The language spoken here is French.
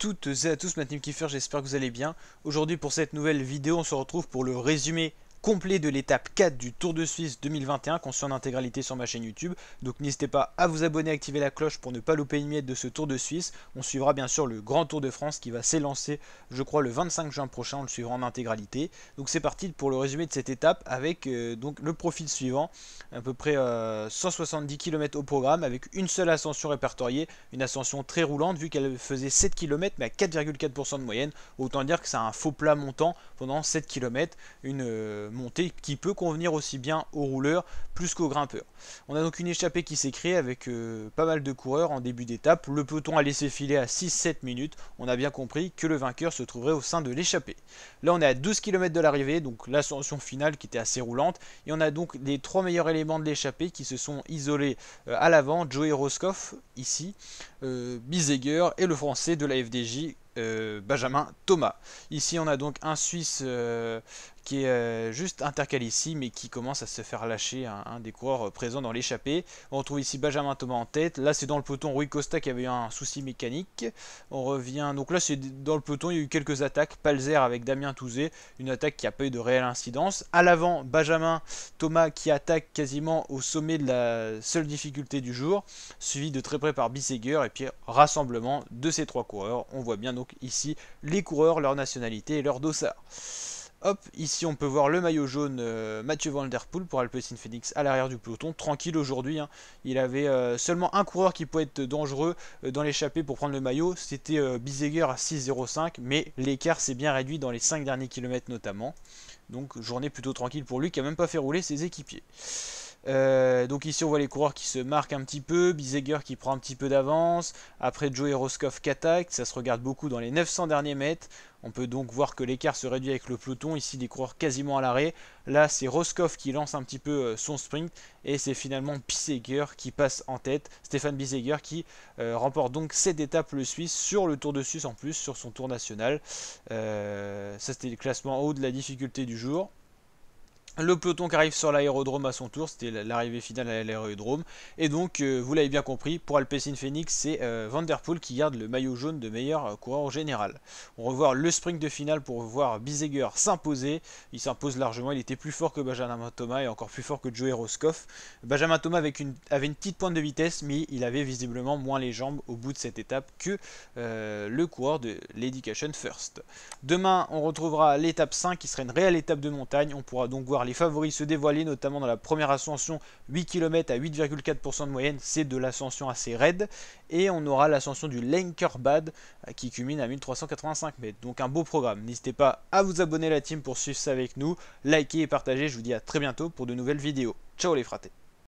toutes et à tous, ma team Kiefer, j'espère que vous allez bien. Aujourd'hui pour cette nouvelle vidéo, on se retrouve pour le résumé complet de l'étape 4 du Tour de Suisse 2021 qu'on suit en intégralité sur ma chaîne YouTube. Donc n'hésitez pas à vous abonner, à activer la cloche pour ne pas louper une miette de ce Tour de Suisse. On suivra bien sûr le Grand Tour de France qui va s'élancer, je crois, le 25 juin prochain. On le suivra en intégralité. Donc c'est parti pour le résumé de cette étape avec donc le profil suivant. À peu près 170 km au programme avec une seule ascension répertoriée. Une ascension très roulante vu qu'elle faisait 7 km mais à 4,4% de moyenne. Autant dire que c'est un faux plat montant pendant 7 km. Une montée qui peut convenir aussi bien aux rouleurs plus qu'aux grimpeurs. On a donc une échappée qui s'est créée avec pas mal de coureurs en début d'étape. Le peloton a laissé filer à 6-7 minutes. On a bien compris que le vainqueur se trouverait au sein de l'échappée. Là on est à 12 km de l'arrivée, donc l'ascension finale qui était assez roulante. Et on a donc les trois meilleurs éléments de l'échappée qui se sont isolés à l'avant. Joey Roscoff ici, Biseguer et le français de la FDJ, Benjamin Thomas. Ici on a donc un Suisse qui est juste intercal ici mais qui commence à se faire lâcher un des coureurs présents dans l'échappée. On retrouve ici Benjamin Thomas en tête. Là c'est dans le peloton Rui Costa qui avait eu un souci mécanique. On revient, donc là c'est dans le peloton, il y a eu quelques attaques. Palzer avec Damien Touzé, une attaque qui n'a pas eu de réelle incidence. À l'avant Benjamin Thomas qui attaque quasiment au sommet de la seule difficulté du jour, suivi de très près par Biseguer, et puis rassemblement de ces trois coureurs. On voit bien donc ici les coureurs, leur nationalité et leur dossard. Hop, ici on peut voir le maillot jaune Mathieu Van Der Poel pour Alpecin Phoenix à l'arrière du peloton, tranquille aujourd'hui. Il avait seulement un coureur qui pouvait être dangereux dans l'échappée pour prendre le maillot, c'était Biseguer à 6,05, mais l'écart s'est bien réduit dans les 5 derniers kilomètres notamment. Donc journée plutôt tranquille pour lui qui n'a même pas fait rouler ses équipiers. Donc ici on voit les coureurs qui se marquent un petit peu, Biseguer qui prend un petit peu d'avance, après Joey Roscoff qui attaque, ça se regarde beaucoup dans les 900 derniers mètres. On peut donc voir que l'écart se réduit avec le peloton, ici des coureurs quasiment à l'arrêt. Là c'est Roscoff qui lance un petit peu son sprint et c'est finalement Biseguer qui passe en tête. Stéphane Biseguer qui remporte donc cette étape le Suisse sur le Tour de Suisse en plus, sur son tour national. Ça c'était le classement en haut de la difficulté du jour. Le peloton qui arrive sur l'aérodrome à son tour, c'était l'arrivée finale à l'aérodrome. Et donc, vous l'avez bien compris, pour Alpecin Phoenix, c'est Van Der Poel qui garde le maillot jaune de meilleur coureur général. On revoit le sprint de finale pour voir Biseguer s'imposer. Il s'impose largement, il était plus fort que Benjamin Thomas et encore plus fort que Joey Roscoff. Benjamin Thomas avait une petite pointe de vitesse, mais il avait visiblement moins les jambes au bout de cette étape que le coureur de l'Education First. Demain, on retrouvera l'étape 5 qui sera une réelle étape de montagne. On pourra donc voir les favoris se dévoiler, notamment dans la première ascension, 8 km à 8,4% de moyenne, c'est de l'ascension assez raide. Et on aura l'ascension du Lenkerbad qui culmine à 1385 mètres. Donc un beau programme. N'hésitez pas à vous abonner à la team pour suivre ça avec nous. Likez et partagez. Je vous dis à très bientôt pour de nouvelles vidéos. Ciao les fratés.